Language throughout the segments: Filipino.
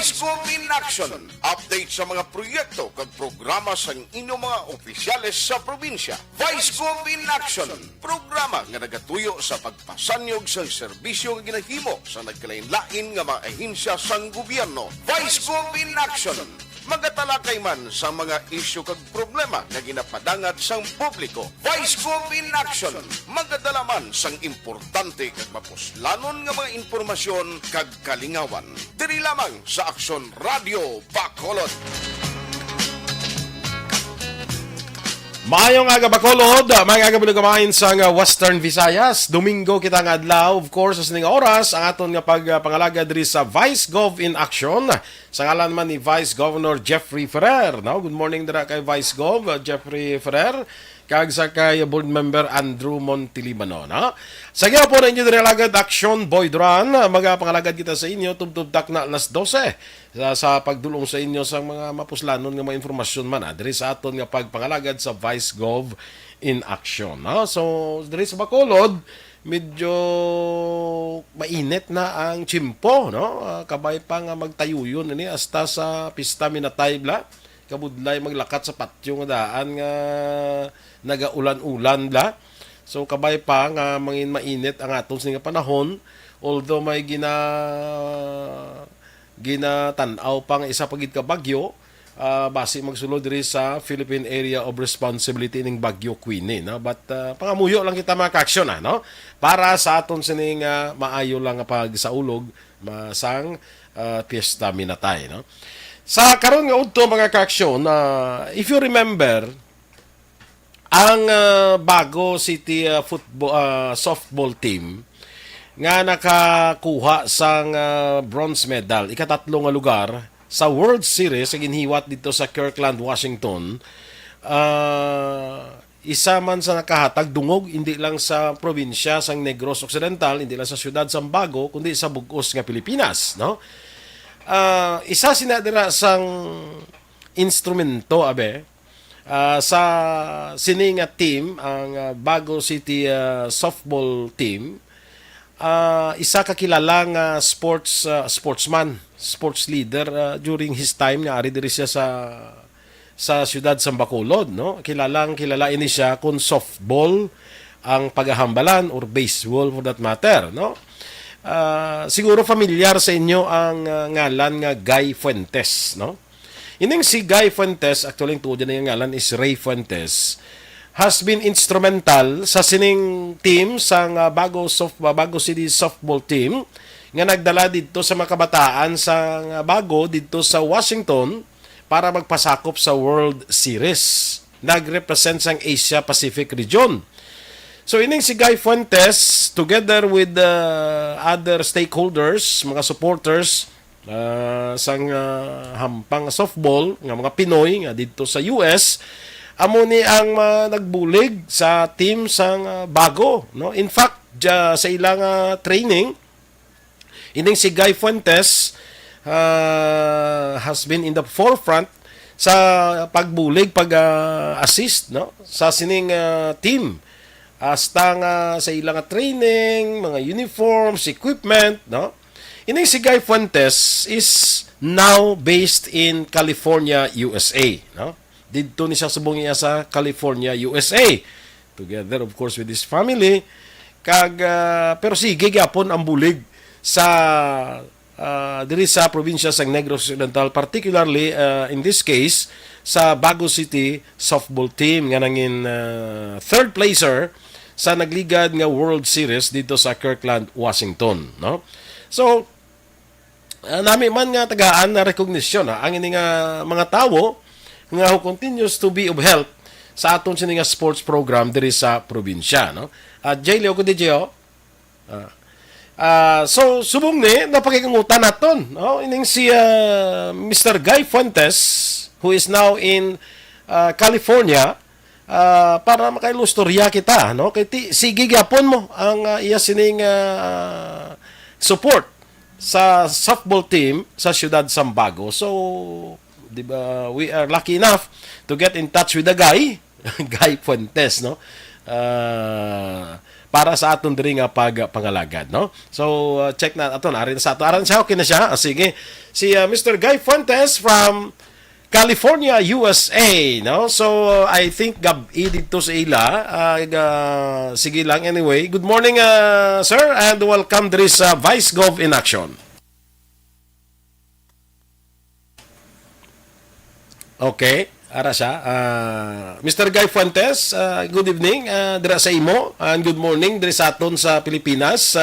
Vice Gov in Action. Update sa mga proyekto kag programa sa inyong mga opisyales sa probinsya. Vice Gov in Action. Programa nga nagatuyo sa pagpasanyog sa serbisyo nga ginahimo sa nagkalain-lain nga mga ahensya sang gobyerno. Vice Gov in Action. Magatalakay man sa mga isyu kag problema nga ginapadangat sang publiko. Vice Gov in Action. Magadala man sang importante kag mapuslanon nga mga impormasyon kag kalingawan. Diri lamang sa Aksyon Radio Bacolod. Maayong aga Bacolod, mga aga bulugamain sa Western Visayas. Domingo kita nga adlaw, of course, sa sining oras ang aton nga pagpangalaga diri sa Vice Gov in Action. Sa ngalan man ni Vice Governor Jeffrey Ferrer. No? Good morning dira kay Vice Gov Jeffrey Ferrer. Kag sa kay board member Andrew Montilibano. No? Sa gaya po na inyo diri alagad Action Boy Duran. Mga pangalagad kita sa inyo, tubtubtak na alas 12. Sa pagdulong sa inyo sa mga mapuslanon nga mga informasyon man diri sa aton nga pagpangalagad sa Vice Gov in Action. No? So, diri sa Bacolod, medyo mainit na ang tsimpo. No? Kabay pa nga magtayuyon ini hasta sa Pista Minatay bla. Kabudlay maglakat sa patyo nga daan nga nagaulan-ulan bla. So kabay pa nga mangin mainit ang aton sa nga panahon, although may ginatanaw pang isa pagid ka bagyo, base magsulod diri sa Philippine Area of Responsibility ning Bagyo Queenie, no? But pangamuyo lang kita mga ka-aksyon no? Para sa aton sining maayo lang nga pagsaulog masang Fiesta Minatay, no? Sa karon nga udto mga ka-aksyon, if you remember, ang Bago City softball team nga nakakuha sang bronze medal, ikatatlo nga lugar sa World Series sa ginhiwat dito sa Kirkland, Washington. Isa man sa nakahatag dungog hindi lang sa probinsya sang Negros Occidental, hindi lang sa siyudad sang Bago, kundi sa bug-os nga Pilipinas, no? Isa sinadira sang instrumento sa sininga team ang Bago City softball team. Isa kakilalang sportsman, sports leader during his time nga ari diri siya sa siyudad sa Bacolod, no? Kilala ini siya kung softball ang paghahambalan or baseball for that matter, no? Siguro familiar sa inyo ang ngalan nga Guy Fuentes, no? Ining si Guy Fuentes, actually ang tuod na yung ngalan is Ray Fuentes, has been instrumental sa sining team sang Bago City softball team nga nagdala dito sa mga kabataan sa Bago dito sa Washington para magpasakop sa World Series. Nagrepresent sang Asia Pacific region. So ining si Guy Fuentes together with other stakeholders, mga supporters sang hampang softball nga mga Pinoy nga dito sa US, amo ni ang nagbulig sa team sang Bago, no? In fact, sa ilang training, ining si Guy Fuentes has been in the forefront sa pagbulig, pag-assist, no? Sa sining team. Hasta nga sa ilang training, mga uniforms, equipment, no? Ining si Guy Fuentes is now based in California, USA, no? Dito ni siya subong niya sa California, USA. Together, of course, with his family. Pero sige, gyapon ang bulig sa diri sa probinsya sa Negros Occidental, particularly in this case sa Bago City softball team nga nangin third placer sa nagligad nga World Series dito sa Kirkland, Washington, no? So nami man nga tagaan na recognition ang ini nga mga tawo nga who continues to be of help sa aton sini nga sports program diri sa probinsya, no? Jaylio ko DJ, so subong ni napakikangutan naton, no? Ining si Mr. Guy Fuentes, who is now in California, para makailustorya kita, no? Kay sige gyapon mo ang iya sining support sa softball team sa siyudad sa Bago. So diba, we are lucky enough to get in touch with the guy, Guy Fuentes, no? para sa aton diri nga pagpangalagad, no? So check na aton arin sa ato aran siya, okay na siya. Sige, si Mr. Guy Fuentes from California, USA, no? So I think gabi dito sa ila. Sige lang anyway. Good morning, sir, and welcome diri sa Vice Gov in Action. Okay, ara siya. Mr. Guy Fuentes, good evening dira sa imo and good morning diri sa aton sa Pilipinas.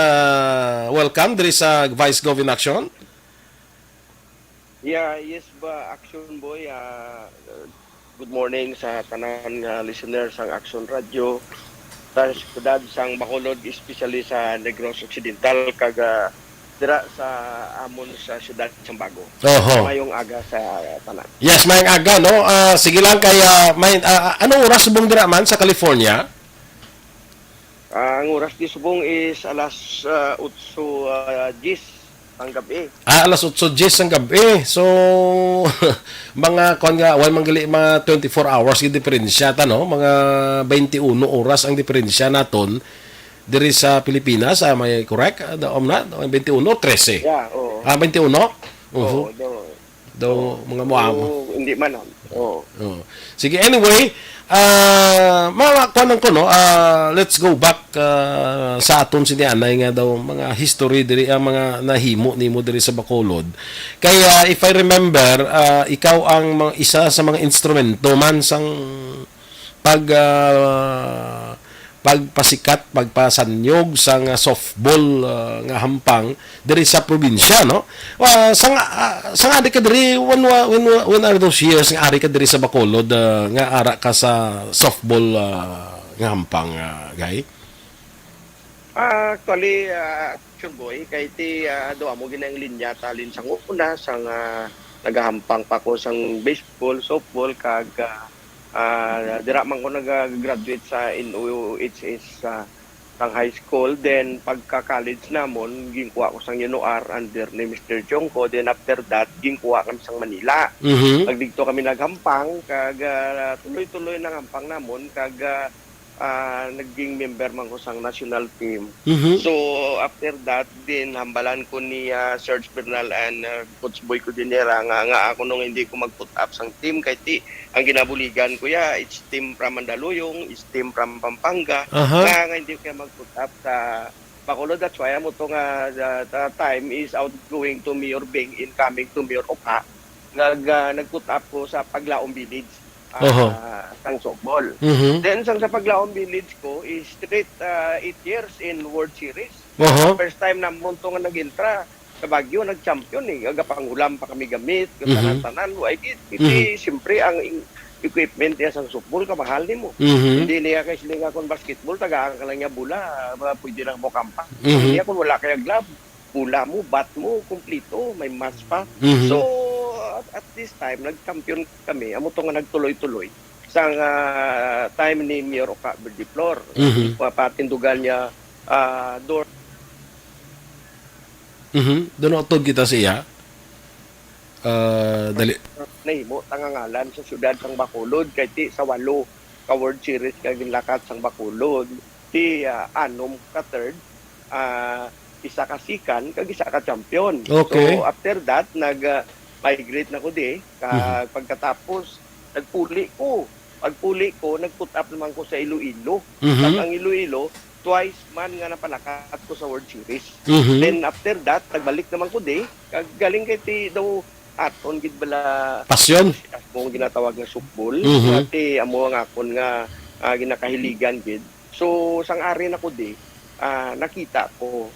Welcome diri sa Vice Gov in Action. Yeah, yes ba, Action Boy. Good morning sa tanan nga listeners sang Action Radio. Sa siyudad sang Bacolod, especially sa Negros Occidental, kag dira sa amon sa siyudad sang Bago. Oho. Mayong aga sa tanan. Yes, mayang aga, no? Sige lang kaya, anong oras subong dira man sa California? Ang oras di subong is alas 8:10 ang gabi. Alas 8:10 ang gabi. So, mga mga 24 hours yung diferensya, no? Mga 21 oras ang diferensya naton diri sa Pilipinas. May correct? Na? 21 o 13? Yeah, oo. 21? Oo, Mga muamo. hindi man. Oo. Sige, anyway, makakuanan ko, no? Let's go back sa aton si Anay nga daw mga history diri mga nahimo nimo diri sa Bacolod. Kaya if I remember, ikaw ang isa sa mga instrumento man sang pagpasikat, pagpasanyog sa nga softball nga hampang diri sa probinsya, no? Sang ari ka diri when are those years nga ari ka diri sa Bacolod nga ara ka sa softball nga hampang, Guy? Actually, Action Boy, kay ti doa mo ginang linya talin sang una sang nagahampang pa ko sang baseball, softball kag dira man ko nag-graduate sa NUHS sang high school. Then pagka-college namon ginkuha ko sang UNOR under ni Mr. Chongko. Then after that ginkuha kami sang Manila. Nagdikto kami naghampang kag tuloy-tuloy nang hampang namon kag naging member man ko sang national team. So after that din hambalan ko ni Serge Bernal and Coach Boy Cordillera nga ako nung hindi ko mag-put up sang team kay ti ang ginabuligan ko it's team from Mandaluyong, is team from Pampanga. Nga hindi ko mag-put up sa Bacolod. That's why mo to nga the time is outgoing to Mayor Beng, incoming to Mayor Oka. Nag-put up ko sa Paglaom Village. Sang softball. Then sa Paglaom Village ko is straight 8 years in World Series. First time na munto nga nag-intra sa Baguio, nag-champion agapangulam pa kami gamit, tanan-tanan. Siyempre ang equipment niya sa softball kamahal nimo. Hindi niya kay sila kung basketball tagaan ka lang niya bula, pwede lang mo kampa. Hindi kung wala kaya glove, bula mo, bat mo, kumplito, may match pa. So at this time nag-champion kami, amo to nga nagtuloy-tuloy sang time ni Mayor Oka Berdiflor. Patindugan niya door. Doon utod kita siya. Dali. Nahimo tangangalan sa siyudad sang Bacolod kay ti sa 8 ka World Series kag ginlakat sang Bacolod. Ti anom ka third, isa ka second kag isa ka champion. Okay. So after that migrate na ko di pagkatapos nagpuli ko. Pagpuli ko nag-put up naman ko sa Iloilo. At ang Iloilo twice man nga napalakat ko sa World Series. Then after that, nagbalik naman ko di. Galing kay ti daw aton gid bala pasyon. Mo ginatawag nga softball. Ati amo nga akon nga ginakahiligan gid. So sang ari na ko di, nakita ko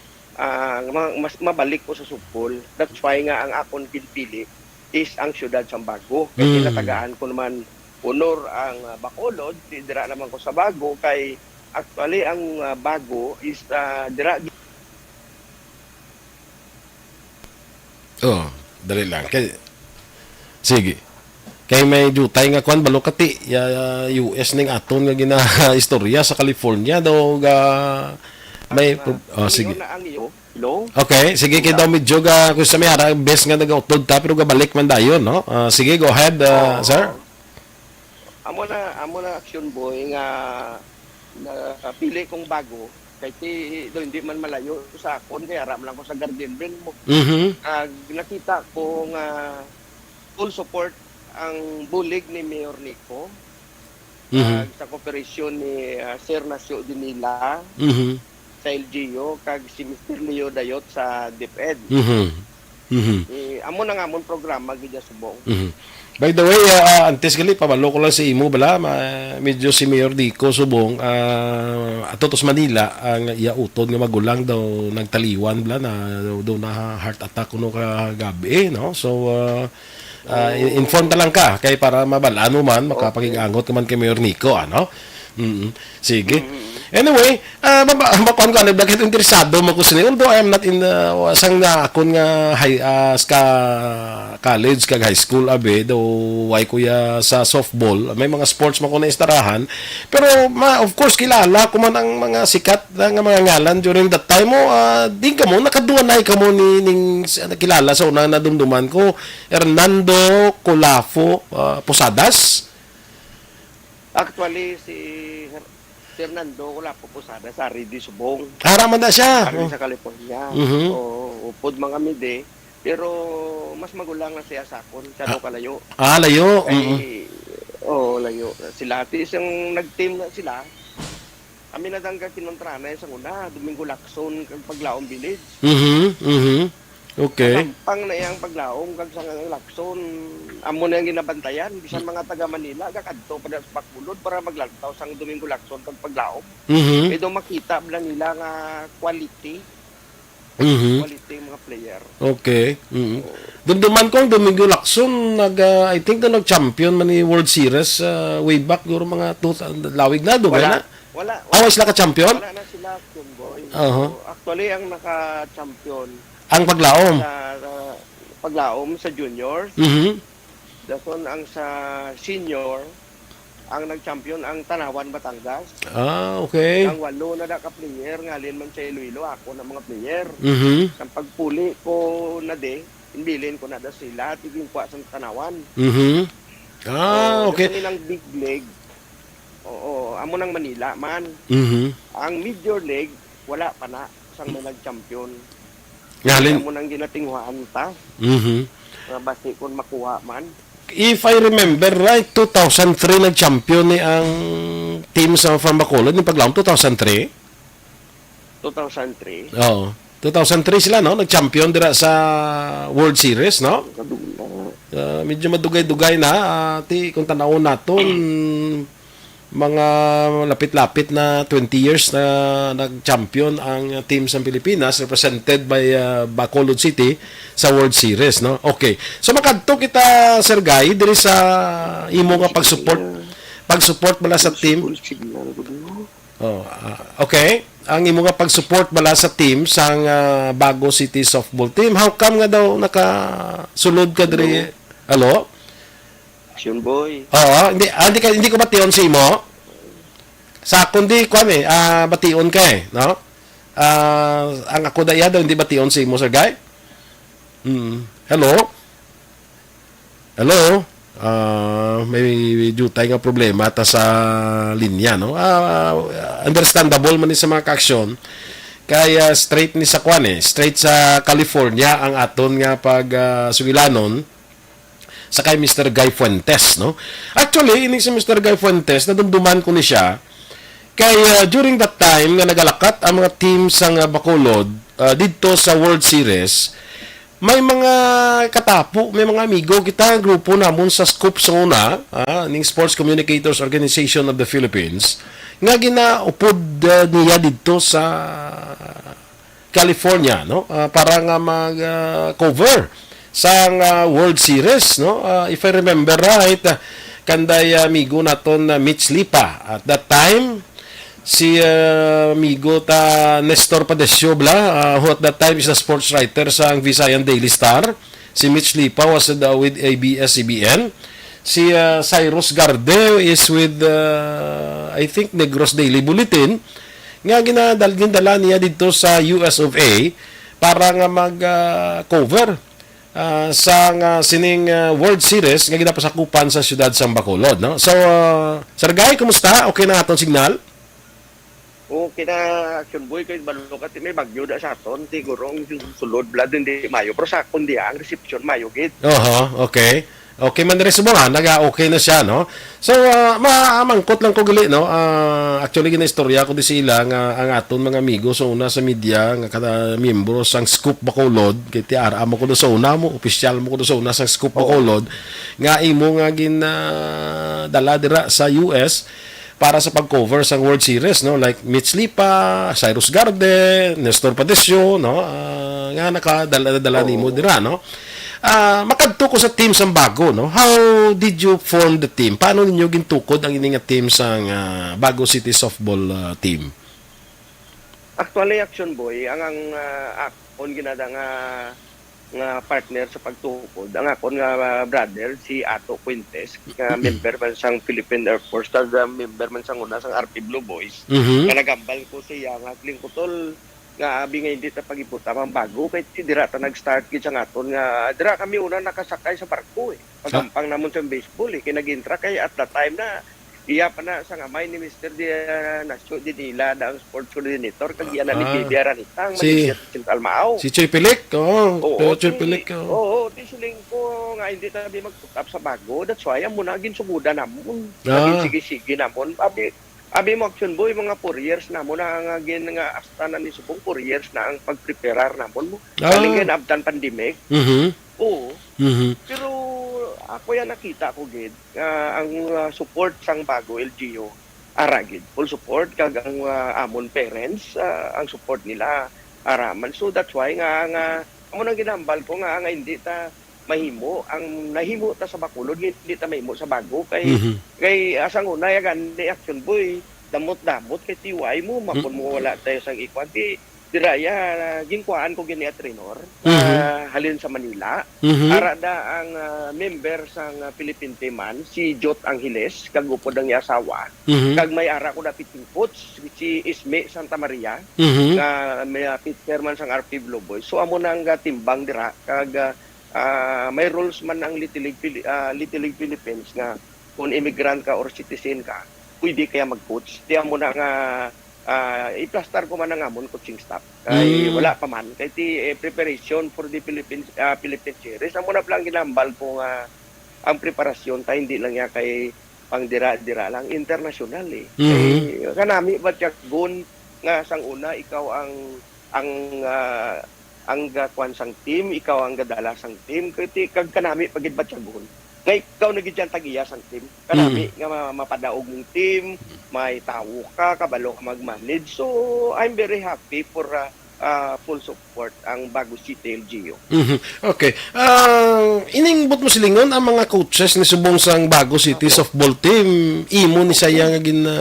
mas mabalik ko sa softball. That's why nga ang akon pinpili is ang siyudad sang Bago. Kasi natagaan ko naman honor ang Bacolod, dira naman ko sa Bago kay actually ang Bago is dira. Dali lang. Sige. Kay may jutay nga kwan balokati US ning aton nga gina istorya sa California daw may sige. Okay, sige kay daw medyo kung sa may ara best nga nagautod ta pero gabalik man dayon, no? Sige, go ahead, sir. Amo na Action Boy nga pili kong Bago Kay ti do hindi man malayo sa akon kaya aram lang ko sa Gardenville mo. Mhm. Nakita ko nga full support ang bulig ni Mayor Nico. Mhm. Sa kooperasyon ni Sir Nasio Dinila Mhm. sa LGU kag si Mr. Leo Dayot sa DepEd. Mhm. Mhm. Amo na nga mon programa gid subong. Mhm. By the way, antes gali pabalo ko lang sa imo bala, medyo si Mayor Dico Subong ato tos Manila ang iauton nga magulang daw nagtaliwan bala na daw na heart attack kuno kagabi, no? So inform ta lang ka kay para mabalano man makapagigangot ka man kay Mayor Nico, ano? Sige. Anyway, makuan ko ano bakit interesado mo ko sini, although I am not in sang na akon nga high ska college kag high school abe do why kuya sa softball may mga sports man ko na istarahan, pero of course kilala ko man ang mga sikat nga mga ngalan during that time mo. Di ka mo nakaduanay ka mo ni ning kilala sa una na dumduman ko, Hernando Colafo Posadas. Actually si Fernando wala po pusada sa Ridi Subong. Haraman na siya. Ari sa California. Mhm. Upod mga mide. Pero mas magulang na siya sa akon. Siya daw kalayo. Layo. Kay, layo. Sila isang nag-team na sila. Kami na dangga kinontrana sa una. Domingo Lacson kag Paglaom Village. Okay. Pang na iyang Paglaom kag sa Lacson. Amo na yung ginabantayan. Bisan mga taga Manila kakadto pa sa Bacolod para maglantaw sang Domingo Lacson kag Paglaom. Pero makita bala nila nga quality. Quality mga player. Okay. Dumduman ko ang Domingo Lacson I think na nag-champion man ni World Series way back guro mga 2000 lawig na do na. Wala. Sila ka-champion? Wala na sila boy. Uh-huh. Actually ang naka-champion Ang Paglaom. sa Paglaom sa junior. Dason ang sa senior ang nag-champion ang Tanawan Batangas. Okay. Ang walo na ka player ngalin man sa Iloilo ako na mga player. Ang pagpuli ko na inbilin ko na sila tiging kwa sa Tanawan. Okay. Nilang big leg. Amo nang Manila man. Ang Major League wala pa na sang may nag-champion. Ngalin. Amo nang ginatinghuan ta. Basi kun makuha man. If I remember right, 2003 nag-champion ni ang team sa from Bacolod ni Paglaom 2003. 2003. Oo. 2003 sila no, nag-champion dira sa World Series, no? Medyo madugay-dugay na kung tanawon naton mga lapit-lapit na 20 years na nag-champion ang team sa Pilipinas represented by Bacolod City sa World Series, no? Okay. So makadto kita Sir Guy diri sa imo nga pag-support bala sa team. Okay. Ang imo nga pag-support bala sa team sang Bago City softball team. How come nga daw nakasulod ka diri? Hello? Action boy. Hindi ko bation si imo. Sa kundi ko bation ka no? Ang ako daya daw hindi bation si imo Sir Guy. Hello? Hello? May jutay nga problema ta sa linya, no? Understandable man ni sa mga ka-aksyon. Kaya straight ni sa straight sa California ang aton nga pag sugilanon sa kay Mr. Guy Fuentes, no? Actually, ini si Mr. Guy Fuentes, nadumduman ko ni siya, kay during that time, nga nagalakat ang mga team sa Bacolod, dito sa World Series, may mga katapo, may mga amigo kita, grupo namon sa Scoop sa una, ning Sports Communicators Organization of the Philippines, nga ginaupod niya dito sa California, no? Para nga mag-cover sa World Series, no? If I remember right, kanday amigo naton Mitch Lipa. At that time, si amigo ta Nestor Padesio who at that time is the sports writer sa Visayan Daily Star. Si Mitch Lipa was with ABS-CBN. Si Cyrus Garde is with I think Negros Daily Bulletin. Nga ginadala niya dito sa US of A para nga mag-cover sa sining World Series nga ginapasakupan sa siyudad sa Bacolod, no? So Sir Guy, kumusta? Okay na atong signal? O kina Action Boy kay balo ka ti may bagyo da sa aton siguro ang sulod blood hindi mayo pero sa akon di ang reception mayo gid. Oho, okay. Okay man rin sa mga, naga-okay na siya, no? So, mamangkot lang ko gali, no? Actually, gina-istorya ko di sila nga ang aton mga amigo sa una sa media, nga kada miyembro sang Scoop Bacolod, kay tiara mo ko do sa una mo, opisyal mo ko do sa una sang Scoop Bacolod, nga imo nga dala dira sa US para sa pag-cover sa World Series, no? Like Mitch Lipa, Cyrus Garde, Nestor Padecio, no? Nga nakadala nimo dira, no? Makadto ko sa team sang bago, no? How did you form the team? Paano ninyo gintukod ang ining nga team sang Bago City Softball team? Actually Action Boy ang akon ginada nga partner sa pagtukod ang akon nga brother si Ato Quintes nga member man sang Philippine Air Force tag member man sang una sang RP Blue Boys nga nagambal ko siya nga lingkotol nga abi nga hindi ta pagiputa ang bago kay dira ta nag-start gid sa aton nga dira kami una nakasakay sa barko pagampang namon sa baseball kay nag-intra kay at that time na iya pa na sa gamay ni Mr. Nasyo di nila ang sports coordinator kag iya na ni Bibi Aranitang Si Central Mao Choy Pilik, Choy Pilik. Oo, di siling ko nga hindi tabi mag-put up sa bago that's why amo na ginsuguda namon sige namon abi mo Action Boy mga 4 years na mo na nga nga asta na ni subong 4 years na ang pagpreparar namon mo galing abdan pandemic oo pero ako yan nakita ko gid ang support sang bago LGU ara gid full support kag ang amon parents ang support nila araman so that's why nga amo nang ginambal ko nga hindi ta mahimo ang nahimo ta sa Bacolod hindi ta mahimo sa bago kay asang una yagan ni Action Boy damot kay tiway mo mapon mo wala tayo sang ikwan ti diraya ginkuan ko gini at trainer halin sa Manila ara da ang member sang Philippine teaman si Jot Angeles kag upod ang asawa kag may ara ko dapat coach si Isme Santa Maria nga may pitcher man sang RP Blue Boys so amo nang timbang dira kag may rules man ang Little League Philippines nga kung immigrant ka or citizen ka, pwede kaya mag-coach. Tiyan mo na nga i-plaster ko man ang amon coaching staff. Kay wala pa man. Kay ti preparation for the Philippine series. Amo na lang ginambal ko nga ang preparasyon ta hindi lang ya kay pang dira-dira lang international eh. Kay kanami ba gun nga sang una ikaw ang kwan sang team, ikaw ang gadala sang team, kag kanami pagid batyagon. Ngay ikaw nagidyan tagiya sang team, kanami nga mapadaog mong team, may tawo ka, kabalo ka mag-manage. So, I'm very happy for full support ang Bago City LGU. Okay. Iningbot mo silingon ang mga coaches ni subong sang Bago City softball team, imo ni sayang nga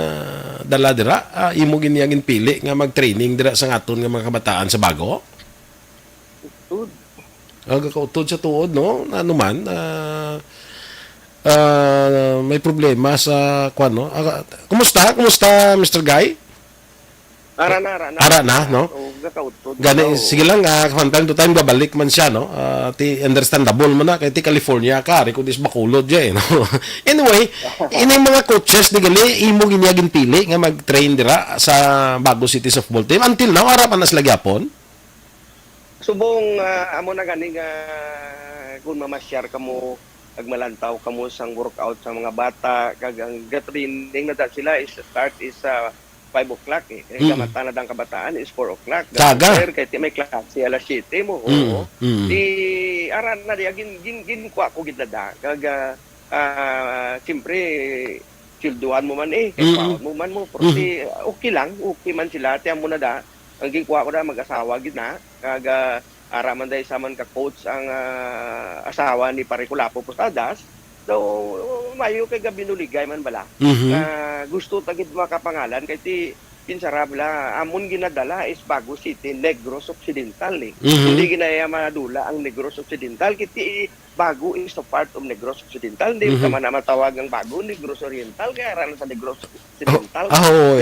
dala dira, imo gin pili nga mag-training dira sa aton nga mga kabataan sa Bago? Gakautod sa tuod, no? Ano man, may problema sa kwan, no? Kumusta, Mr. Guy? Ara na, no? Gakautod. Gani, sige lang, from time to time, babalik man siya, no? Understandable mo na, kaya California ka, kung dis Bacolod dyan, no? Anyway, ini mga coaches, di gali, imo ginyagin pili, nga mag-train dira sa Bago City Softball Team. Until now, harapan na sila gyapon? Subong amo na gani nga kung mamasyar kamo ag malantaw kamo sang workout sa mga bata kag ang training na sila is start is 5 o'clock eh. Kaya kamata na dang kabataan is 4 o'clock. Kaga? Kaya may klase alas 7 mo. Oo. Di aran na di gin ko gidada kag siyempre childuan mo man mo man mo pero okay lang okay man sila tiyan mo na da ang gikuha ko na mag-asawa gid na kag araman day saman ka coach ang asawa ni Pariculapo Posadas so mayo kay gabinuligay man bala gusto tagid makapangalan kay ti pinsarabla amon ginadala is Bago City Negros Occidental hindi ginaya madula ang Negros Occidental kiti Bago is a part of Negros Occidental hindi ka man matawag ang Bago Negros Oriental kaya aran sa Negros Occidental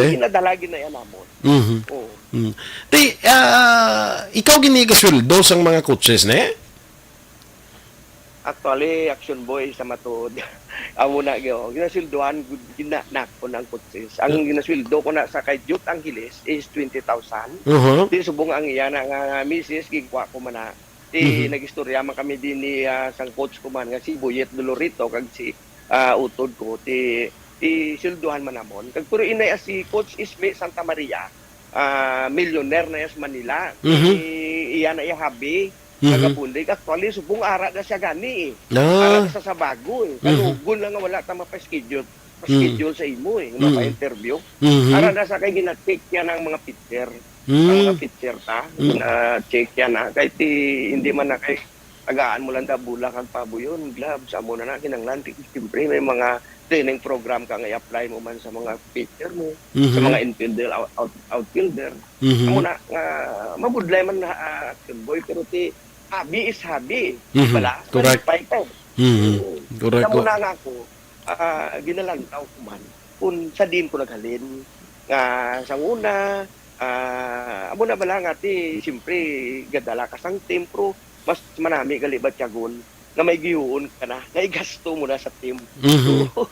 ginadala ginaya namon ikaw ginigasweldo sang mga coaches ne? Actually, action boy sa matod. Amo na gyo. Ginasildohan ginanak ko ng kutsis. Ang ginasildo ko na sa kay Jute Angeles is 20,000. Di subong ang iya na nga misis gigwa ko man na. Nagistorya man kami din ni sang coach ko man nga si Boyet Dolorito kag si utod ko ti silduhan man namon. Kag puro inay si Coach Isme Santa Maria. Millionaire na yes Manila. Iya na iya habi. Nagapundig. Actually, subong ara na siya gani eh. Ara na sa bago eh. Kalugol lang nga wala ta mapa-schedule. Pa-schedule sa imo eh. Mapa-interview. Ara na sa kay gina-check niya ng mga picture. Ang mga picture ta. Gina-check niya na. Kahit hindi man na kay tagaan mo lang ta bulakan pabo yun. Gloves. Amo na na kinanglan. Siyempre may mga training program ka nga i-apply mo man sa mga pitcher mo. Sa mga infielder, outfielder. Amo na mabudlay man na action boy. Pero hobby is hobby. Wala. Correct. Fighter. Correct. Amo na nga ako, ginalantaw ko man. Kung sa din ko naghalin, sa una, amo na bala nga siyempre, gadala ka sang tempro, mas manami kalibat yagon, na may giyuon ka na, naigasto mo na sa team.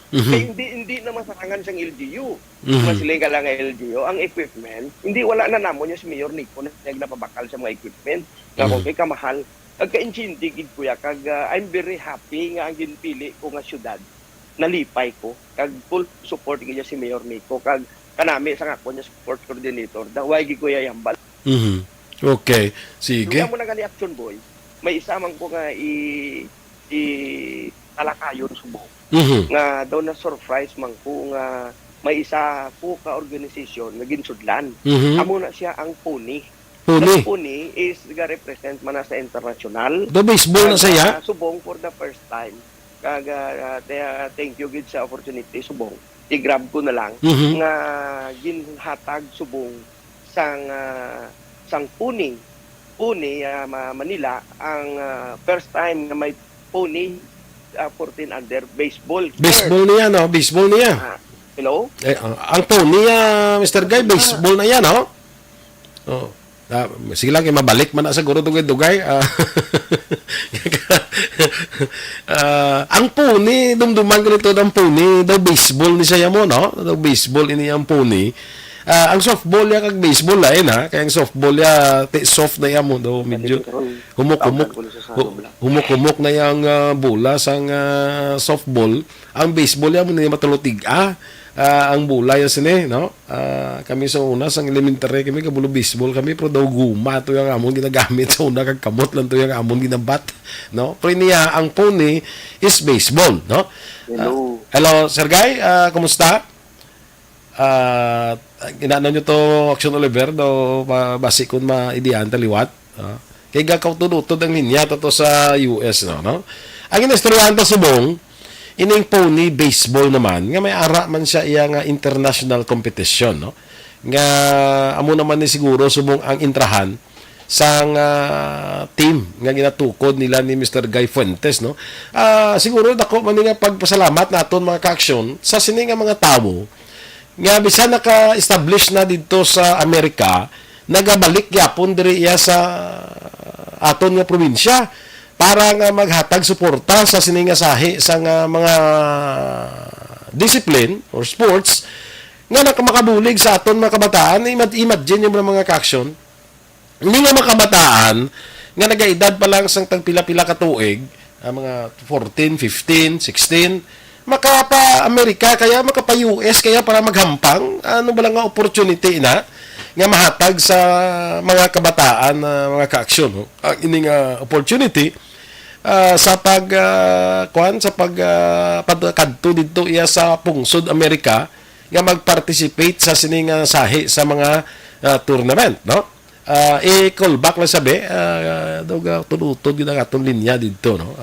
Hindi na masarangan siyang LGU. Masiling ka lang ng LGU. Ang equipment, hindi wala na namon niya si Mayor Nico na nagpabakal sa mga equipment. Nga kung kay kamahal, kagka-insintigid ko ya, I'm very happy nga ang ginpili ko nga syudad. Nalipay ko. Kag full support niya si Mayor Nico. Kag kanami sa nga ko niya support coordinator. Dawagi ko ya yambal. Okay. Sige. Kaya mo na gali action boy. May isa man ko nga talakayon subong. Nga daw na surprise man ko nga may isa ko ka organisasyon nga ginsudlan. Amo na siya ang PUNI. Puni. PUNI is ga-represent man na sa international. Do baseball na saya? Subong for the first time. Thank you gid sa opportunity subong. I-grab ko na lang nga ginhatag subong sang PUNI Manila ang first time na may PUNI 14 under baseball. Baseball niya, no? Baseball niya. Hello? Ang PUNI, Mr. Guy, baseball na yan, no? Oh. Sige lang, mabalik man na sa guro dugay-dugay. Ang PUNI, dumduman ko nito ng PUNI, daw baseball ni saya mo, no? Daw baseball ini ang PUNI. Ang softball ya kag baseball lain ha. Kaya ang softball ya soft na ya mo daw medyo humuk-humuk na yang bola sang softball. Ang baseball ya mo ni matulutig ang bola ya sini no. Kami sa una sang elementary kami kabulo baseball kami pero daw guma to yang amon ginagamit sa una kag kamot lang to yang amon ginabat no. Pero niya ang PUNI is baseball no. Hello Sir Guy, kumusta? Ginano nyo to Action Oliver do basi kun maidian taliwat kay gakaw tudutod ang linya to sa US no. Ang inistoryahan to subong ining PUNI baseball naman nga may ara man siya iya nga international competition no. Nga amo naman ni siguro subong ang intrahan sang team nga ginatukod nila ni Mr. Guy Fuentes no. Siguro dako man nga pagpasalamat naton mga ka-action sa sini nga mga tawo nga bisan naka-establish na dito sa Amerika, nagabalik yapon diri iya sa aton nga probinsya para nga maghatag suporta sa sini nga sahi sa mga discipline or sports nga nakamakabulig sa aton mga kabataan. Imagine yung mga ka-action. Hindi nga makabataan nga nagaedad pa lang sang tagpila-pila ka tuig, mga 14, 15, 16 makapa-Amerika, kaya makapa-US, kaya para maghampang, ano ba lang nga opportunity na nga mahatag sa mga kabataan na mga ka-aksyon. No? Ini nga opportunity sa pagkadto dito iya sa pungsod Amerika nga mag-participate sa sining sahi sa mga tournament. No? I-callback lang sabi, daw tulutod yun ang atong linya dito. No?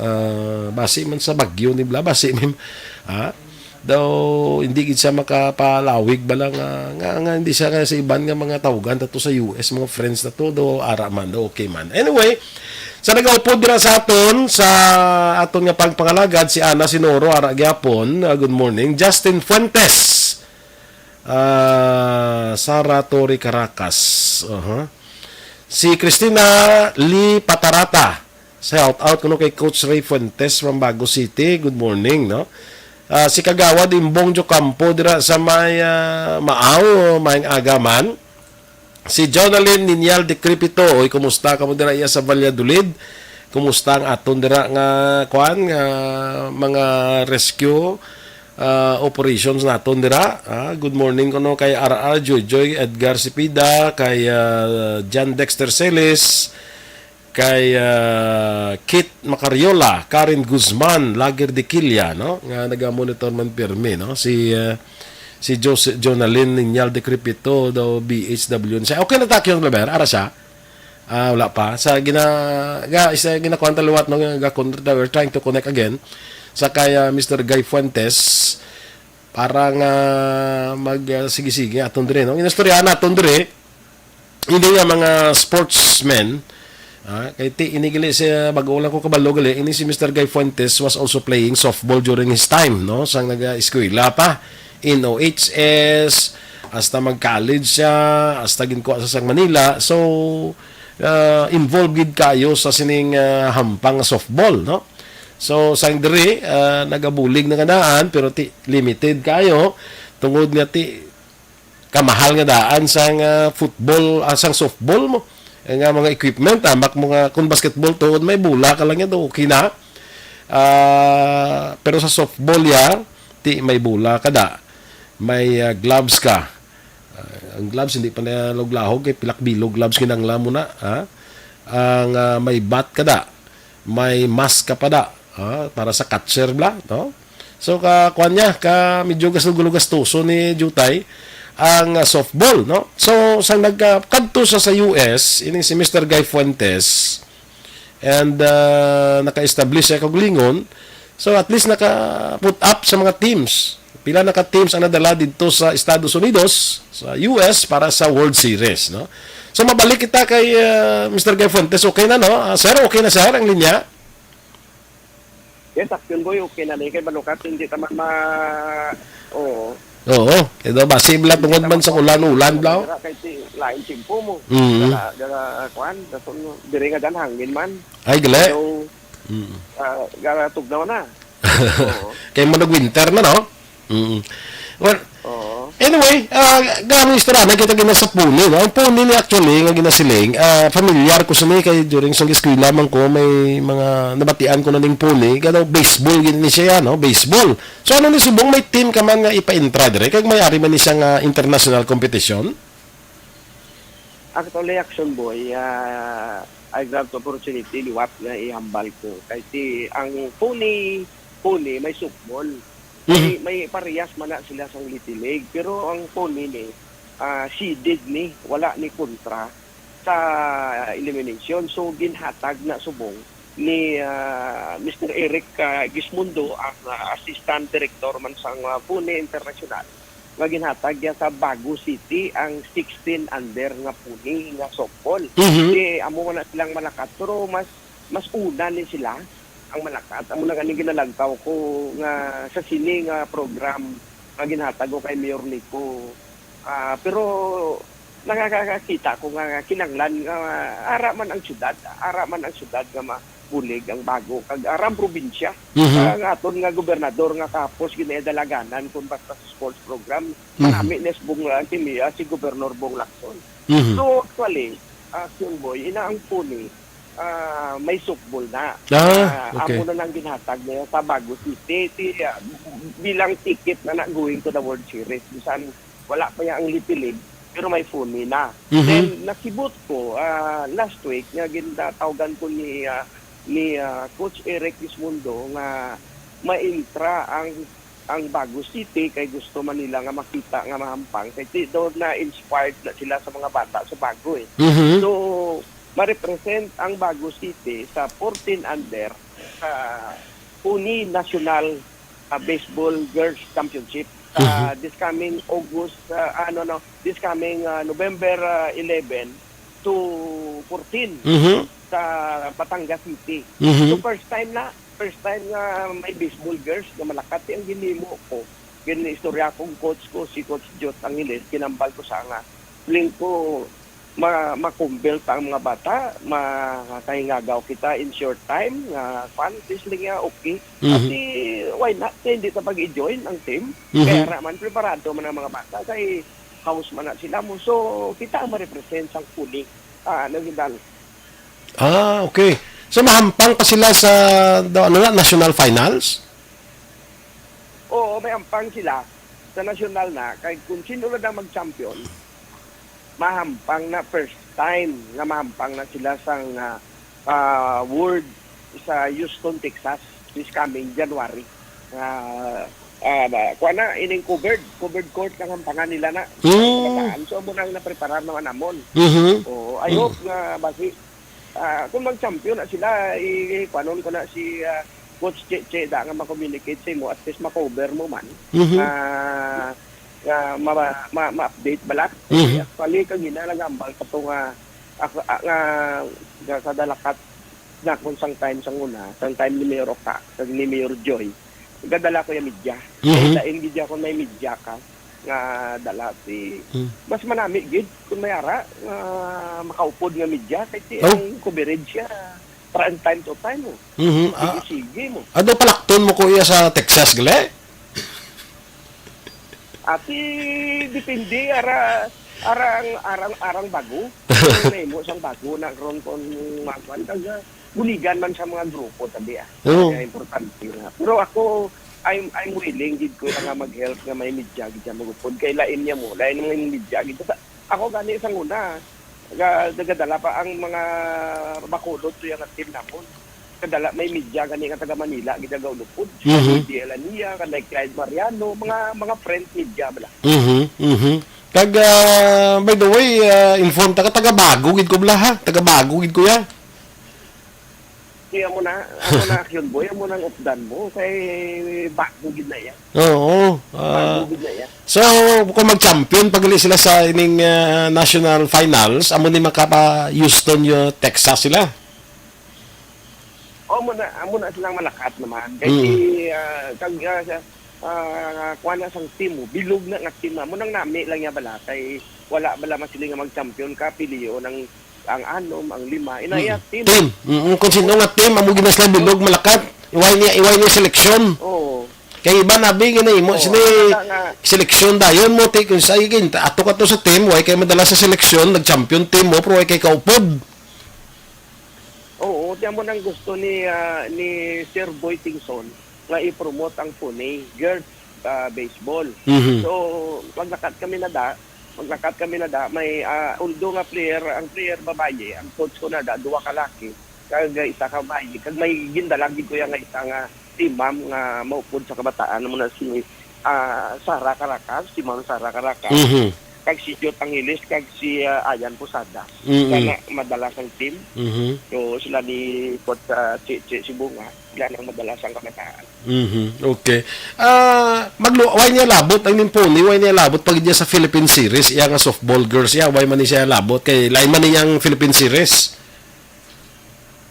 Basi man sa Bagyo ni Bla, basi man daw hindi gid siya makapalawig balang nga hindi siya sa iban nga mga tawgan tato sa US mga friends na to do ara man do okay man. Anyway, sa nagaupod dira sa aton nga pagpangalagad si Ana Sinoro ara gyapon. Good morning Justin Fuentes, Sara Tori Caracas, si Cristina Lee Patarata, Shout out kuno kay Coach Ray Fuentes from Bago City. Good morning, no? Si Kagawad Imbong Jocampo dira sa may Maaw, may Agaman. Si Jonalyn Ninyal de Cripito, oy kumusta ka mo dira iya sa Valladolid? Kumusta ang aton dira nga kuan nga mga rescue operations naton dira? Good morning kuno kay RR Joy Edgar Sipida, kay John Dexter Celis, kay Kit Macariola, Karen Guzman, Lager de Quilla, no? Nga naga-monitor man pirmi, no? Si Jonalyn Ninyal de Cripito daw BHW. Okay na takyo ng laber, ara siya. Wala pa. Sa ginakwanta luwat no we're trying to connect again sa kay Mr. Guy Fuentes para nga sige aton dire no. Inastorya naton dire hindi nga mga sportsmen kay ti inigili sa bago-ulang ko kabalo gali ini si Mr. Guy Fuentes was also playing softball during his time no sang naga-eskwela pa in OHS hasta mag-college siya hasta ginkuha sa Manila so involved gid kayo sa sining hampang softball no so sang diri nagabulig na kanaan pero ti limited kayo tungod nga ti kamahal nga daan sang football sang softball mo nga mga equipment ambak mga kung basketball tuod may bula ka lang yan okay na pero sa softball ya ti may bula ka da may gloves ka ang gloves hindi pa naloglahog kay pilak bilog gloves kinangla mo na ang may bat ka da may mask ka pa da para sa catcher bla no so kuan niya medyo gaslugulo-gastuso ni Jutay ang softball no so sang nagkadto sa US ini si Mr. Guy Fuentes and naka-establish siya kog lingon so at least naka-put up sa mga teams pila na ka teams ang nadala dito sa Estados Unidos, sa US para sa World Series, no? So mabalik kita kay Mr. Guy Fuentes, okay na no? Sir, okay na sir ang linya? Yes, action boy, okay na kay balukat hindi taman Oo, ito ba sibla tungod man sa ulan-ulan blaw? Kay lain timpo mo. Mm. Dala kuan, dason diri nga dan hangin man. Ay gali. So, gara tugnaw na. Kay mo nag-winter na no? Well, anyway, gamit istorya na kita gina sa puni, no? Ang puni ni actually nga ginasiling, familiar ko sa ni kay during sa eskwela man ko may mga nabatian ko na ning puni, kada baseball gid ni siya, no? Baseball. So ano ni subong may team ka man nga ipa-intra dire kay may-ari man ni siya nga international competition? Actually, action boy, I grabbed the opportunity liwat nga ihambal ko. Kasi ang puni may softball. May parehas man na sila sa Little League pero ang pony ni seeded ni wala ni kontra sa elimination so ginhatag na subong ni Mr. Eric Gismundo ang assistant director man sang Pune International nga ginhatag ya sa Bago City ang 16 under nga puni nga softball amo na silang malakat pero mas una ni sila ang malakat. Amo na ganing ginalagtaw ko nga sa sining program nga ginhatag ko kay Mayor Nico. Pero nakakakita ko nga kinanglan nga ara man ang syudad nga mabulig ang Bago kag aram probinsya. Nga aton nga gobernador nga kapos ginadalaganan kung basta sa sports program. Marami nes bung Timia si Gobernador Bong Lacson. So actually, yung boy ina ang puni may softball na. Okay. Amo na nang ginhatag niya sa Bago City bilang ticket na going to the World Series. Bisan wala pa yang Little League pero may phone na. Then nakibot ko last week nga ginatawagan ko ni Coach Eric Gismundo nga ma-intra ang Bago City kay gusto man nila nga makita nga mahampang kay doon na inspired na sila sa mga bata sa Bago So ma-represent ang Bago City sa 14 under Puni National Baseball Girls Championship this coming this coming November 11 to 14 sa Batangas City. So first time nga may baseball girls na malakati ang ginimo ko. Istorya kong coach ko si Coach Jot Angeles kinambal ko sa nga. Link ko makumbel pa ang mga bata, makahingagaw kita in short time, nga please nga okay. Kasi why not? Hindi ta pag-i-join ang team. Kaya raman, preparado man ang mga bata. Kay house man na sila mo. So, kita ang ma-represent ang kuning nagindal. Okay. So, mahampang pa sila sa national finals? Oo, may ampang sila sa national na. Kaya kung sino na mag-champion, mahampang na first time nga mahampang na sila sa World sa Houston, Texas this coming January. Kuha na, ining covered court ng hampangan nila na. So, mo nang napreparar naman namon. I hope nga basi kung mag-champion na sila, panon ko na si Coach Che da nga ma-communicate sa mo at least ma-cover mo man. Ma-update balak. Actually, kang ginalagambal ka ito nga sa dalakat na kung sang time sang una, sang time ni Mayor Oka, sang ni Mayor Joy, gadala ko yung media. Dahil media ko may media ka, nga dala si mas manami gid kung may ara makaupod nga media kasi ang coverage siya from time to time mo. Sige mo. Ano palakton mo kuya sa Texas gali? Ati depende arang bago. May mo sang bago na ron kon magwan kaga buligan man sa mga grupo tabi Kaya importante na. Pero ako I'm willing gid ko nga mag-help nga may media gid magupod kay lain niya mo. Lain ng media gid. Ako gani sang una dagadala pa ang mga bakulod to yung team namon. Kadala may media gani nga taga Manila gid ulupod. Media niya kanay Clyde Mariano, mga friend media bala. Kag by the way, inform ta ka taga Bago gid ko bala ha. Taga Bago gid ko ya. Kaya mo na, yun boy, mo nang updan mo, kay bago gid na yan. Oo. Bago gid na yan. So, kung mag-champion, pagali sila sa ining national finals, amo ni makapa Houston yung Texas sila. Amo na silang malakat naman. Kasi, kuha na sang team mo, bilog na nga team mo, nang nami lang niya bala, kay wala bala man sila nga mag-champion ka, piliyo ng ang anom, ang lima, inaya team. Kung sino nga team, amo ginasla bilog malakat. Iway niya seleksyon. Oo. Kay iba nabi gini mo sini seleksyon dayon mo ti kung sa igin ato ka to sa team, way kay madala sa seleksyon, nag-champion team mo, pero way kay kaupod. Oo, tiyan mo nang gusto ni Sir Boy Tingson nga i-promote ang Pune Girls Baseball. So, maglakad kami na may uldo nga ang player babaye, ang coach ko na duwa ka laki, kag isa ka babaye, kag may gindalag gid ko yang isa nga team ma'am nga maupod sa kabataan mo na si Sara Caracas, si Ma'am Sara Caracas. Kag si Jot Angeles, kag si Ayan Posada. Kana madalas ang team. So sila ni Coach si Bunga, sila nang madalas ang kabataan. Okay. Why niya labot ang nimpuni, why niya labot pag niya sa Philippine Series, iya nga softball girls iya, why man siya labot kay lain man niyang Philippine Series.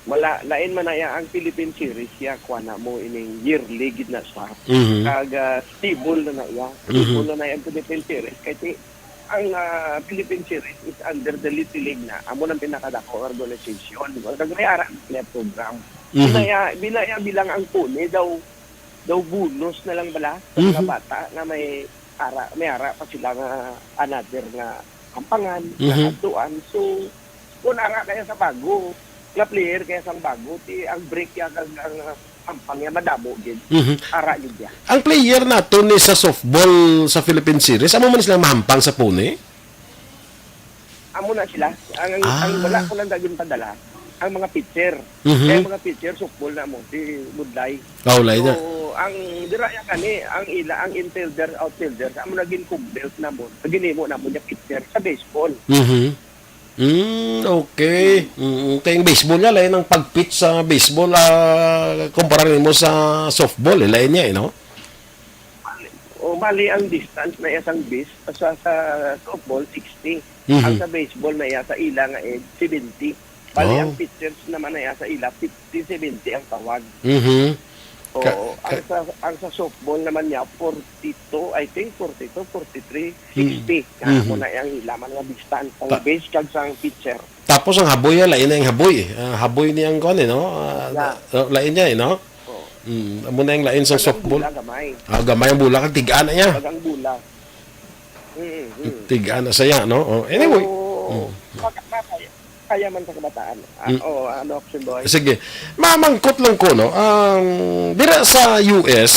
Wala lain man na ang Philippine Series ya kuana mo ining yearly gid na sa. Kag stable na iya. Stable na ang Philippine Series kay ang Philippine Series is under the Little League na. Amo nang pinakadako organization. Nagreara na program. Binaya bilang ang Pune daw bonus na lang bala sa mga bata na may ara pa sila nga another nga kampangan, nga atuan. So, kung ara kaya sa bago, nga player kaya sa bago, ang break ya ang kampang ya madamo gid. Ara gid ya. Ang player nato ni sa softball sa Philippine Series, amo man sila mahampang sa Pune? Amo na sila. Ang wala ko lang daging padala. Ang mga pitcher. Kaya mga pitcher, softball na mo, si Budlay. Kaulay na. So, ang diraya kani, ang infielder, outfielder, amo naging kumbelt na mo. Ginimo na mo niya pitcher sa baseball. Okay. Kaya yung baseball niya, lain ang pag-pitch sa baseball, kumpara mo sa softball, lain niya, no? Mali ang distance na isang base sa softball, 60. Ang sa baseball na sa ila nga 70. Bali, ang pitchers naman na sa ila, 50-70 ang tawag. Ang sa softball naman niya 42, I think 42, 43, 60. Kaya mo na yang ilaman nga distance ang base kag sang pitcher. Tapos ang haboy lain na yung haboy. Haboy niyang kon no. Lain niya no. Amo na yung lain sa softball. Gamay. Gamay ang bula kag tigaan na niya. Bagang bula. Tigaan na saya no. Anyway. Kaya man sa kabataan. Ano option boy? Sige. Mamangkot lang ko no. Dira sa US,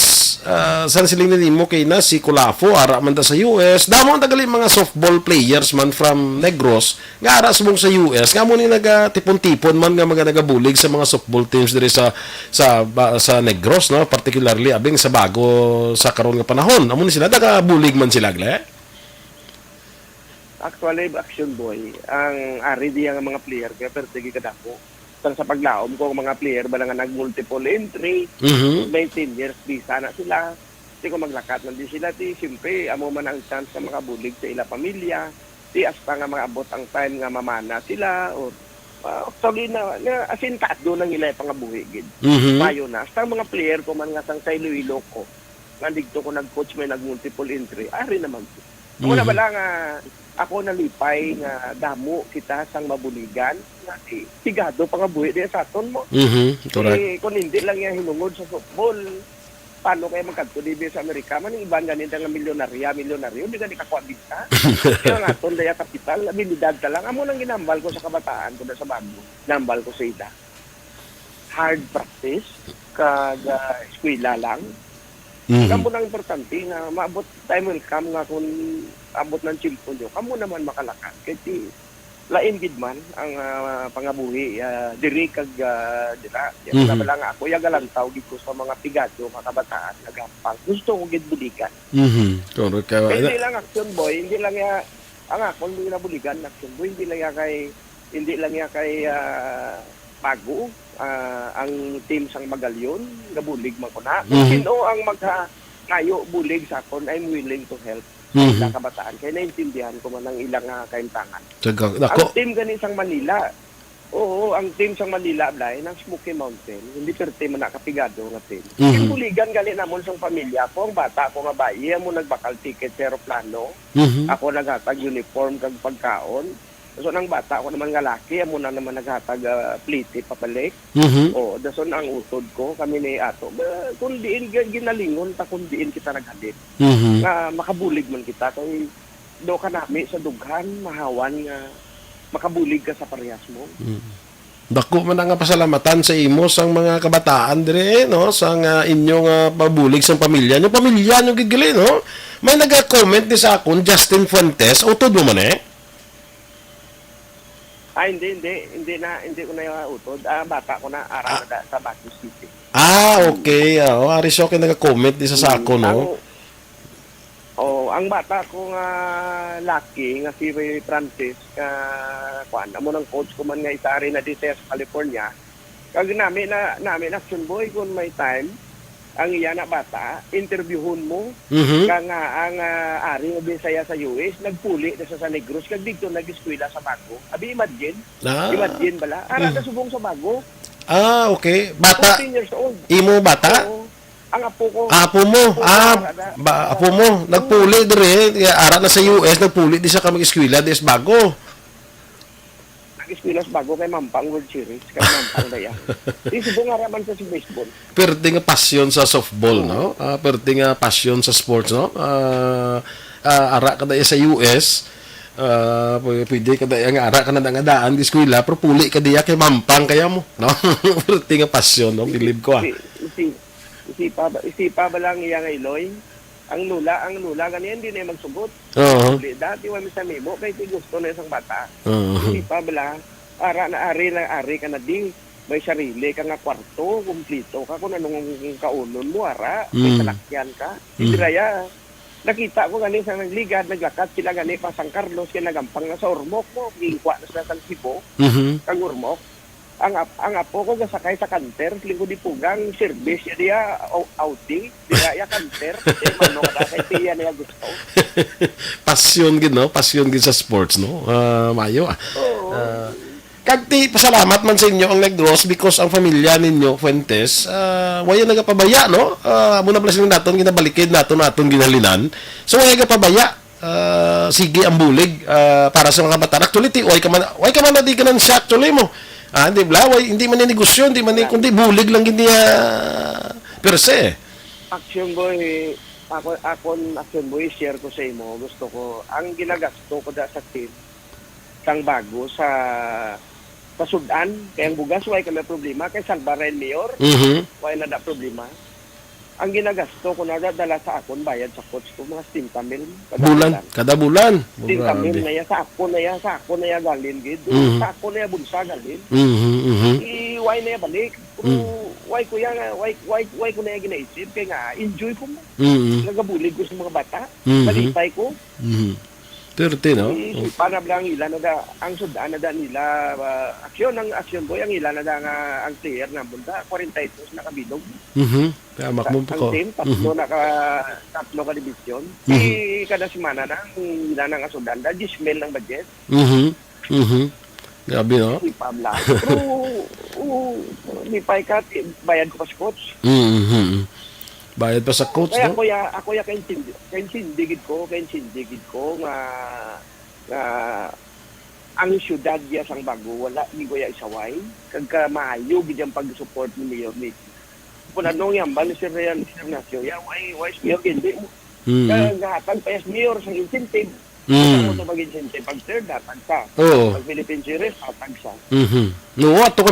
san siling nimo kay na si Colafo ara man ta sa US. Damo ang tagali mga softball players man from Negros nga ara subong sa US. Nga mo ni nagatipon-tipon man nga mga nagabulig sa mga softball teams diri sa Negros no, particularly abing sa bago sa karon nga panahon. Amo ni sila nagabulig man sila gle. Actually, action boy, ang ari diya nga mga player kaya pertigi kadako. Sa paglaom ko mga player ba nga nag-multiple entry, 19 years visa na sila. Di ko maglakat na di sila ti siyempre amo man ang chance sa mga bulig sa ila pamilya. Di hasta nga maabot ang time nga mamana sila or actually na asintado nang ila pangabuhi gid. Mayo na hasta mga player ko man nga sang sa Iloilo ko. Nga digto ko nag-coach may nag-multiple entry, ari naman. Wala ba lang ako nalipay nga damo kita sang mabuligan nga sigado pa nga buhi diya sa aton mo. Correct. Kung hindi lang yan hinungod sa football, paano kayo magkadto di sa Amerika man iban ganito nga milyonaryo di ka kakuha bisa. Kaya nga aton daya kapital abilidad ta lang amo nang ginambal ko sa kabataan ko sa bago. Nambal ko sa ila. Hard practice kag eskwela lang. Kamo nang importante nga maabot time will come nga kung abot ng chilpo nyo, kamo naman makalakan. Kasi lain gid man ang pangabuhi diri kag dira. Kaya lang ako yagalantaw gid ko sa mga pigado mga kabataan nagampang. Gusto ko gid buligan. Correct. Hindi lang action boy, hindi lang ya ang ako hindi na buligan action boy, hindi lang ya kay bago ang team sang Magalyon gabulig man ko na. Sino ang ngayo bulig sa akon, I'm willing to help. Sa kabataan kaya naintindihan ko man ang ilang kaintangan. Ang team gani sang Manila. Ang team sang Manila blay ng Smoky Mountain, hindi perte man nakapigado nga team. Yung buligan gali namon sang pamilya ko, ang bata ko nga bayi, mo nagbakal ticket sa eroplano. Ako naghatag uniform kag pagkaon. So nang bata ko naman nga laki, amo na naman naghatag plite papalik. Dason ang utod ko kami ni ato. Kung diin ginalingon ta kung diin kita naghalin. Nga makabulig man kita kay do ka nami sa dughan mahawan nga makabulig ka sa parehas mo. Dako man nga pasalamatan sa imo sang mga kabataan dire no sang inyong pabulig sang pamilya. Yung pamilya nyo gigili no. May naga-comment ni sa akon Justin Fuentes, utod mo man hindi ko na utod. Bata ko na ara na sa Baguio City. Okay. Aris okay naga-comment di sa ako no. Ang bata ko nga laki nga si Ray Francis kuan mo ng coach ko man nga isari na dito sa California. Kag namin action boy kung may time ang iya na bata interviewon mo nga ang ari nga Bisaya sa US nagpuli sa Negros kag dito nag-eskwela sa Bago. Abi imagine bala ara na subong sa Bago. Okay. Bata. 14 years old. Imo bata? Ang apo ko. Apo mo. Apo mo. Nagpuli dire. Ara na sa US, nagpuli di sa kami eskwela di sa Bago. Nag-eskwela sa Bago kay Mampang World Series. Kay Mampang daya. Di subong araman sa baseball. Pwede nga pasyon sa softball, no? Pwede nga pasyon sa sports, no? Ara ka daya sa US. Pwede ka daya nga ara ka na nga daan di eskwela, pero puli ka diya kay Mampang kaya mo, no? Pwede nga pasyon, no? Believe ko, Isipa ba lang iya nga Iloy? Ang lula ganyan hindi na magsugot. Dati wala sa memo kay gusto na isang bata. Isipa ba lang ari ka na di may sarili ka nga kwarto, kumplito ka kung anong kaunon mo ara, may salakyan ka. Idraya nakita ko galing sa nagligad, naglakat sila galing pa San Carlos, kaya nagampang na sa Ormoc mo, gingkwa na sa San Sibo, kang Ormoc. Ang apo ko gasakay sa kanter, linggo di pugang service dia outing, dia kanter, mano ka kay tiya niya gusto. Pasyon gid no, pasyon gid sa sports no. Mayo. Kagti pasalamat man sa inyo ang Negros because ang pamilya ninyo Fuentes waya nagapabaya no. Muna pala sila naton ginabalikid naton ginhalinan. So waya nagapabaya. Sige ang bulig para sa mga bata. Actually way ka man na di kanan siya actually mo. Hindi bla hindi man ni negosyo, hindi man ni kundi bulig lang gindi per se. Action boy, ako action boy, share ko sa imo. Gusto ko, ang ginagasto ko da sa team, sang bago sa pasudan, kaya ang bugas, why kami problema, kay Salvaren Mayor, why na da problema. Ang ginagasto ko na dala sa akon, bayad sa coach ko, mga 50 mil. Kada bulan. 50 mil na yan, sa ako na yan galin, gid. Sa ako na yan bunsa galin. Why na yan balik. Pero why ko na yan ginaisip, kaya nga, enjoy ko mo. Nagabulig ko sa mga bata, balipay ko. 30, no? Para lang ilan na da, ang sudan na da nila, aksyon boy, ang ilan na da nga, ang player na bunda, 42 na kabilog. Kaya makmum Ang po ko. team, tatlo ka division. Kada semana na, ang ilan ng sudan da, 10 mil ng budget. Grabe, no? Si Pabla. Pero, lipay ka, bayad ko pa sa coach. Bayad pa sa coach, Kaya no? ako ya kay sindigid ko nga ang syudad ya sang bago wala ni ko ya isaway kagka maayo gid ang pag-support ni Mayor Nick. Kung anong yan ba ni Sir Ignacio ya why Mayor hindi mo. Kaya hatag pa yes Mayor sa incentive. Ano to mag-incentive pag third hatag ka. Pag Philippine Series hatag sa. No, ato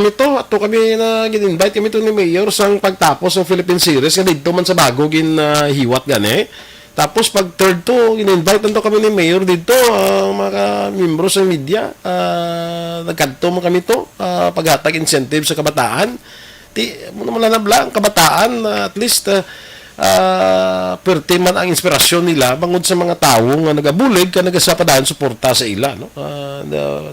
kami na gin-invite kami to ni Mayor sang pagtapos ng Philippine Series nga didto man sa bago hiwat gani. Tapos pag third to, in-invite nito kami ni Mayor dito, mga miyembro sa media, nagkanto mo kami to, paghatag incentive sa kabataan. Muna na lang, kabataan, at least, perte man ang inspirasyon nila bangod sa mga tao nga nagabulig ka nagasapadaan suporta sa ila no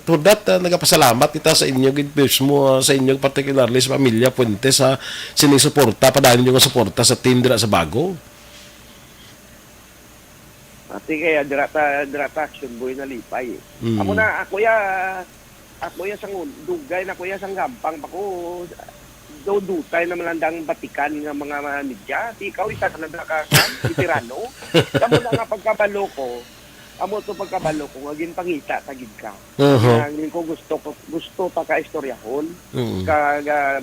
to that nagapasalamat kita sa inyo gid mismo sa inyo particularly sa pamilya Fuentes sa sinisuporta padaan niyo nga suporta sa team dira sa bago. Ati kaya dirata action boy na lipay. Ako ya sang dugay na kuya sang gampang pa ko dutay na malandang batikan nga mga media. Di ikaw isa ka nagkakakan, itirano. Kamo na nga pagkabalo ko, nga ginpangita tagid ka. Ang ko gusto pa ka istoryahon.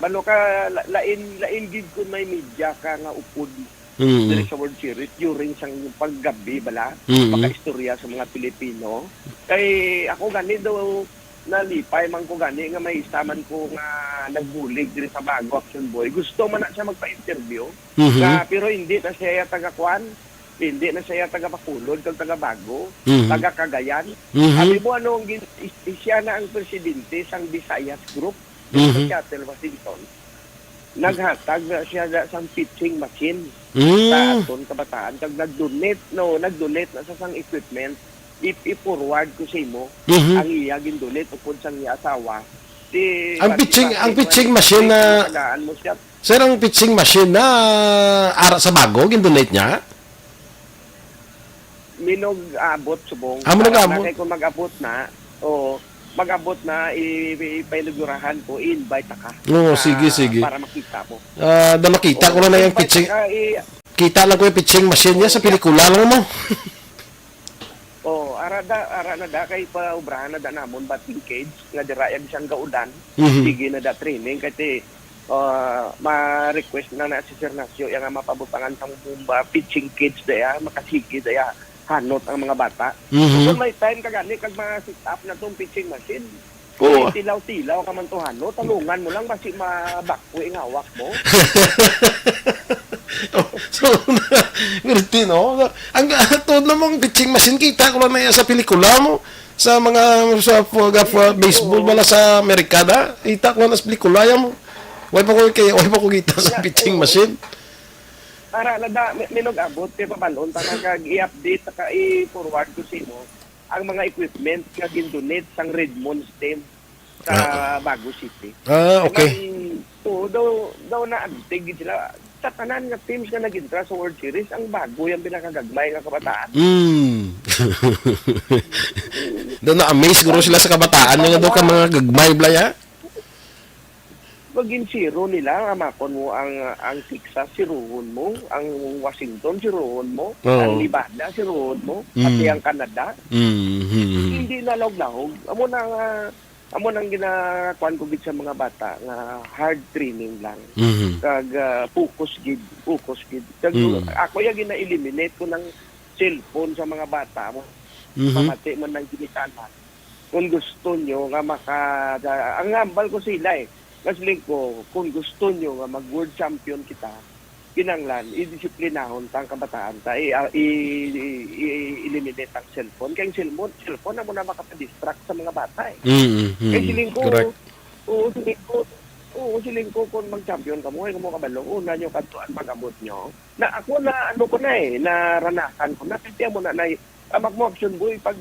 Balo ka lain gid kun may media ka nga upod. Diri sa World Series during sang paggabi bala pagka-istorya sa mga Pilipino. Kay ako ganito nalipay man ko gani nga may isaman ko nga nagbulig diri sa bago action boy. Gusto man na siya magpa-interview. Pero hindi na siya taga-kwan, hindi na siya taga-Bacolod, taga-Bago, taga-Cagayan. Sabi mo siya na ang presidente sang Visayas Group sa Seattle, Washington. Naghatag na siya sa pitching machine sa aton kabataan. Nag-donate na sa sang equipment. I-forward ko sa imo ang iya gindulit upod sang iya asawa. Ang pitching machine na sir, ang pitching machine na ara sa bago gindonate niya. Minog abot subong. Minog abot. Kung mag-abot na ipainugurahan ko, i-invite ka. Sige. Para makita mo. Makita ko na yung pitching. Kita lang ko yung pitching machine niya sa pelikula lang mo. Ara na da kay paubrahan na da namon batting cage nga dirayag siyang gaudan. Sige na da training kasi ma-request na si Sir Ignacio nga mapabutangan sang pitching cage daya makasigi daya hanot ang mga bata. So may time kagani kag ma-sit up na tong pitching machine. Tilaw-tilaw ka man to hanot, tanungan mo lang basi mabakwe ang hawak mo. So, ganito, no? Ang todo namang pitching machine, kita ko lang na yan sa pelikula mo. Sa mga baseball wala sa Amerikada. Kita ko lang sa pelikula yan mo. Why pa ko kita sa pitching machine? Para na da, minog abot, kaya pabalon, kag i-update, i-forward ko sa mo ang mga equipment nga gindonate sang Redmond STEM sa Bago City. Okay. So, daw na abdig sila. Sa tanan nga teams nga nag-intra sa World Series, ang bago yung pinakagagmay nga kabataan. Doon na-amaze guro sila sa kabataan nga daw ka mga gagmay blaya. Maging zero nila, amakon mo ang Texas, siruhon mo, ang Washington, siruhon mo, ang Nevada, siruhon mo, pati ang Canada. Hindi na lahog-lahog. Amo nang ginakuan ko gid sa mga bata nga hard training lang. Kag focus gid. Kag ako ya gina-eliminate ko ng cellphone sa mga bata mo. Pamati man nang ginikanan. Kung gusto nyo nga ang hambal ko sila Kasling ko, kung gusto nyo nga mag-world champion kita, kinanglan, i-disiplinahon tang kabataan ta, i-eliminate ang cellphone. Kaya yung cellphone na mo na makapadistract sa mga bata Kaya siling ko, siling ko kung mag-champion ka mo, kung kabalo, una nyo katuan mag-abot nyo. Na ako na, naranasan ko, nakitiya mo na, mag-mo-action boy, pag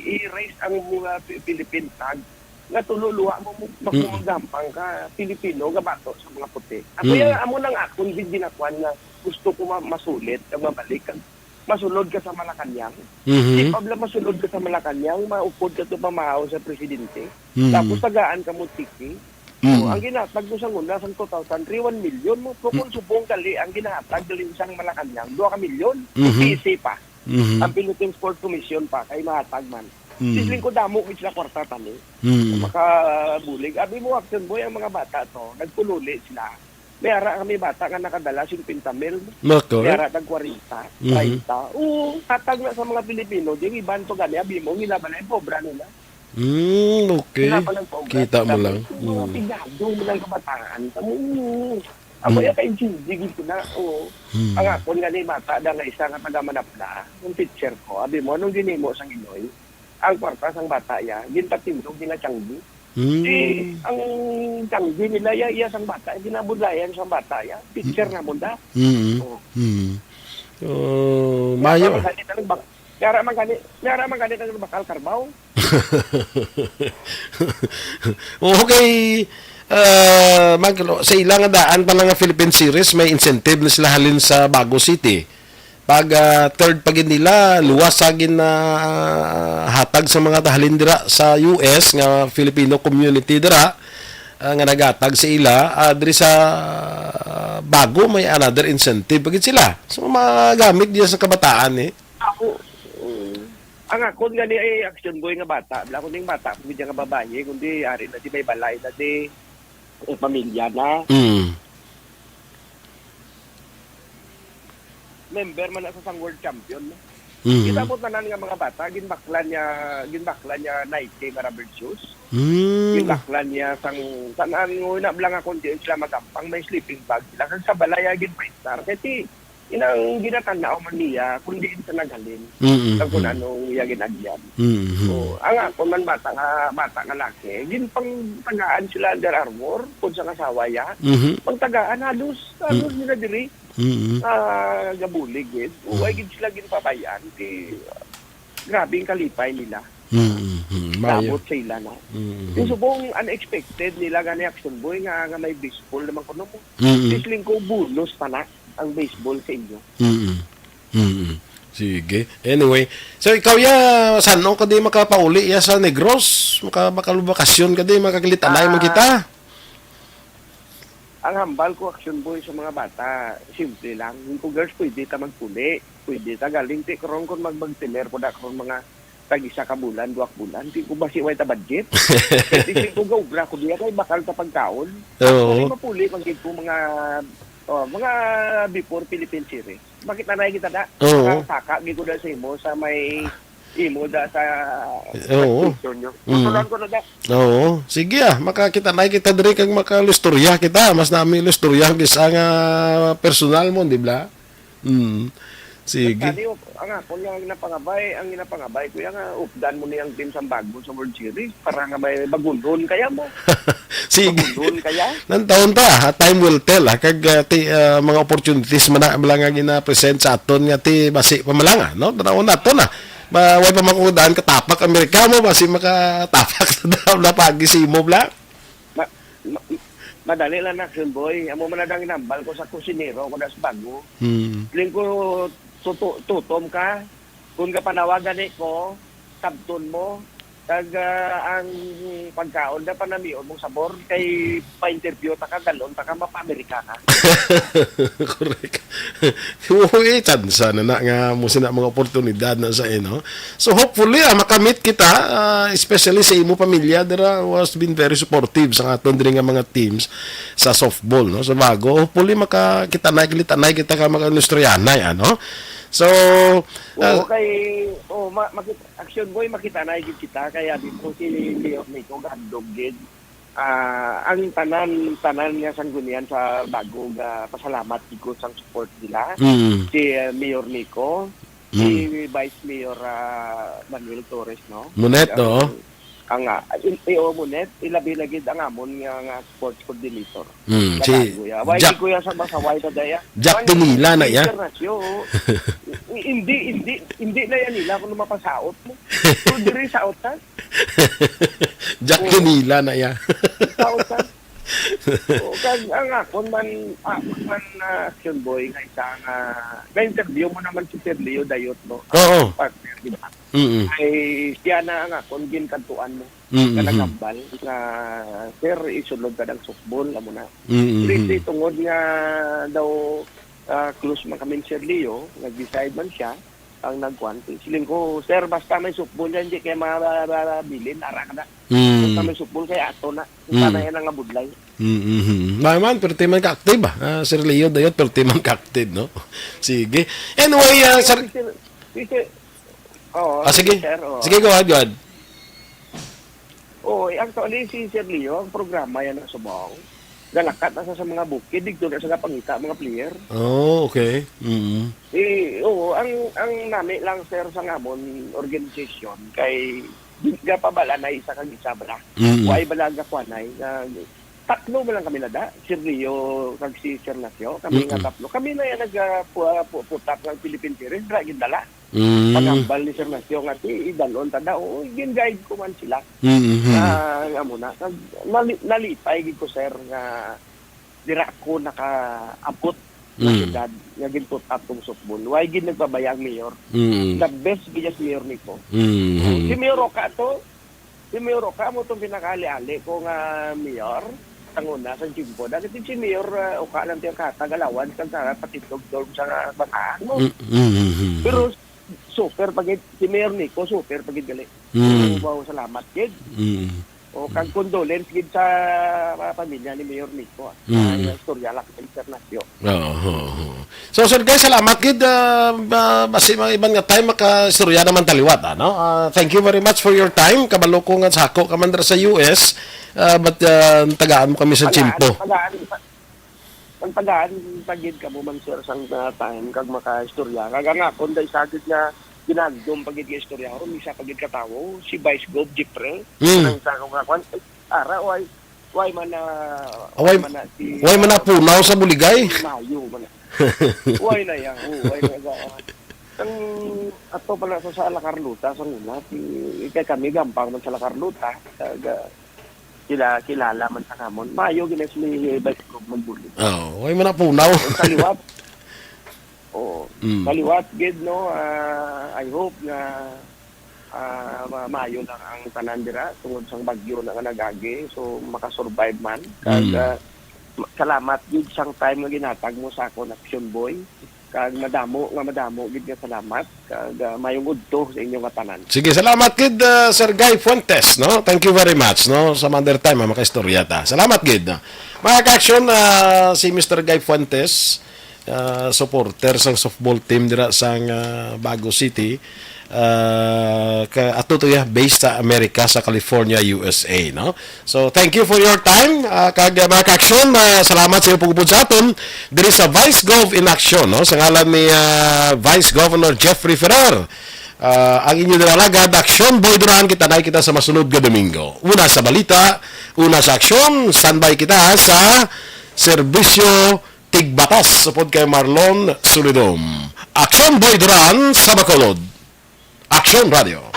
i-raise ang mga Philippine tag, nga tululuwa mo magmagampang ka Pilipino nga bato sa mga puti. Ako amo nang akong ginakuan nga gusto ko masulit kag mabalik kag masulod ka sa Malacanang. Di pa bla masulod ka sa Malacanang, maupod ka to pamahaw sa presidente. Tapos tagaan ka mo tiki. So, ang ginatag mo sa nguna sa 2003, 1 million mo. So, kung subong kali, ang ginatag dalhin sang Malacanang, 2 ka milyon. PC pa. Ang Philippine Sports Commission pa, kay mahatag man. Sisling ko damo which na kwarta tani. Makabulig. Abi mo action boy ang mga bata to, nagpululi sila. Mayara kami bata nga nakadala 50 mil. Mayara tag 40, 30. Oo, hatag na sa mga Pilipino, di iban to gani abi mo gilaban ay pobra nila. Okay. Kita mo lang. Pigado mo lang kabataan. Ako ya kay Jiggy ko na, ang ako nga ni bata da nga isa nga taga Manapla, yung teacher ko, abi mo anong ginimo sang Inoy? Ang kwarta sang bata ya, gintatindog nila Tianggi. Ang Tianggi nila iya sang bata, ginabudlayan sang bata ya, teacher na munda. Mayo. Yara man ganit ang bakal karbaw. Okay. Sa ilang daan pa lang nga Philippine Series, may incentive na sila halin sa Bago City. Pag third pagin nila, luwas sagin na hatag sa mga tahalin dira sa US nga Filipino community dira nga nagatag sa ila diri sa Bago may another incentive pagin sila. So magamit diya sa kabataan Ako ang akon gani ay action boy nga bata. Wala ko ning bata kundi nga babae kundi ari na di may balay na di pamilya na. Member man sa sang world champion. Kita mo tanan nga mga bata ginbaklan niya Nike nga rubber shoes. Ginbaklan niya sang tanan una blang ako di sila magampang may sleeping bag sila kag sa balay gin star kay inang ginatanaw man niya kundi sa naghalin. Kag kun anong iya ginagyan. So ang ako man bata nga laki ginpang tagaan sila Under Armour kun sa kasawa ya. Pagtagaan halos nila diri. Gabulig uway gid sila ginpabayan ti grabing kalipay nila. Dabot sa ila na. Yung subong unexpected nila gani action boy nga may baseball naman kuno mo. Tisling ko bonus pa na ang baseball sa inyo. Sige. Anyway, so ikaw saan ka di makapauli sa Negros? Makalubakasyon ka di makakilitanay mo kita? Ang hambal ko action boy sa mga bata, simple lang. Kung girls, pwede ta magpuli. Pwede ta galing ti karon kon magtiner po da karon mga tag-isa ka bulan, 2 bulan. Di ko ba siway ta budget? Kasi ko gawgra ko diya kay bakal ta pagkaon. Kasi mapuli pag ko mga before Philippine Series. Bakit nanay kita da? Saka gigo da sa imo sa may imo da sa Tutulan ko na da. Sige makakita na kita diri kag makalusturya kita. Mas nami lusturya gisa nga personal mo, di ba? Sige. Ang ako ang ginapangabay ko nga updan mo niyang team sa Bago sa World Series para nga may bagundon kaya mo. Sige. Bagundon kaya. Nan taon ta, time will tell kag mga opportunities man nga gina-present sa aton nga ti basi pamalanga, no? Tanaw nato na. Way pa makudaan katapak Amerika mo basi makatapak na pagisi mo bla. Madali lang action boy. Amo man nadang inambal ko sa kusinero ko das Bago. Ling ko tutom ka kung kapanawagan ko, sabton mo, kag ang pagkaon na panamion mong sabor kay pa-interview ta ka galon ta ka mapa-Amerika ka. Correct. Uy, chansa na nga mo sina mga oportunidad na sa ino. So hopefully makamit kita, especially sa imo pamilya dira was been very supportive sa aton diri nga mga teams sa softball no. So bago hopefully makakita na kita ka mga industryanay ano. So Action Boy makita na gid kita kaya dito si Leo Nico gandog gid. Ang tanan niya sanggunian sa bago pasalamat ko sa support nila. Si Mayor Nico, si Vice Mayor Manuel Torres no. Munet no. Ang Munet ilabi lagi ang amon nga sports coordinator. Si Jack kuya sa masaway ta daya. Jack Tunila na ya. Hindi na yan nila kung mapasaot mo. Kung diri saot ta. Jack Tunila na ya. Saot ta. Kag ang akon man Action Boy nga isang na-interview mo naman si Sir Leo Dayot no. Oo. Partner di ba? Mm-hmm. Siya na ang akon ginkantuan mo. Mm-hmm. Kanagambal nga sir isulod ka ng softball amo na. Mm-hmm. Tungod nga daw close man kami Sir Leo, nag-decide man siya ang nagkuan. Siling ko, sir, basta may softball yan, hindi kaya mabilin, ara ka na. Basta may softball kaya ato na. Sana yan ang abudlay. Naman, pero man ka-active ba? Sir Leo Dayot, pero man ka-active, no? Sige. Anyway, sir... sige. Sir, sige, go ahead. Actually, si Sir Leo, ang programa yan sa Subong. Galakat na sa mga bukid, dito na sa pangita, mga player. Oh, okay. Ang nami lang, sir, sa ngamon organization, kay nga pabala na isa kang isa bala. Huwag balaga ko na tatlo mo lang kami nada. Sir Leo, kag si Sir Nasio, kami nga tatlo. Kami na yan nagputak ng Philippine Series, dragin dala. Pagambal ni Sir Nasio nga ti idalon tada gin-guide ko man sila nga muna nalipay gid ko sir nga dira ko nakaabot na edad nga ginput up tong softball why gid nagpabayang mayor the best gid si Mayor Nico si Mayor Roca mo tong pinakali-ali ko nga mayor tanguna sa Jimbo dahil si Mayor Oka lang tiyang katagalawan kan sa patitog dorm sa bataan mo pero super pagid si Mayor Nico super pagid gali. Wow, salamat gid. O kang condolence gid sa pamilya ni Mayor Nico. Ay istorya lang internasyon. So sir guys, salamat gid basi mga ibang nga time maka-istorya naman taliwat no. Thank you very much for your time. Kabalo ko nga sako ka man sa US. But tagaan mo kami sa Chimpo. Ang tagaan pagid ka mo man sir sang time kag maka-istorya. Kag nga kun dai sagid nga ginagdom pagid ka istorya ron isa pagid ka tawo si Vice Gov Jeffrey nang sa kwan ara why man na punaw sa buligay. Mayo man. Why na yan. Why na ga. Ang ato pala sa La Carlota sa una kay kami gampang man sa La Carlota kilala man sa kamon. Mayo ginas ni Vice Gov magbuli. Why man na punaw. Kaliwat. Kaliwat gid no. I hope na maayo lang ang tanan dira tungod sang bagyo na nagagi so makasurvive man. Kag salamat gid sang time nga ginatag mo sa akon Action Boy. Kag madamo gid nga salamat kag mayong udto sa inyong tanan. Sige, salamat gid Sir Guy Fuentes no. Thank you very much no sa another time makaistorya ta. Salamat gid. Mga ka-action si Mr. Guy Fuentes supporter sang softball team dira sang Bago City ato to ya based sa Amerika sa California, USA no. So thank you for your time kag mga ka-action salamat sa pagupod sa aton diri sa Vice Gov in Action no sa ngalan ni Vice Governor Jeffrey Ferrer. Ang inyo nilalagad Action Boy Duran kita sa masunod nga Domingo. Una sa balita, una sa aksyon, standby kita sa serbisyo tigbatas supod kay Marlon Sulidom. Action Boy Duran sa Bacolod. Action Radio.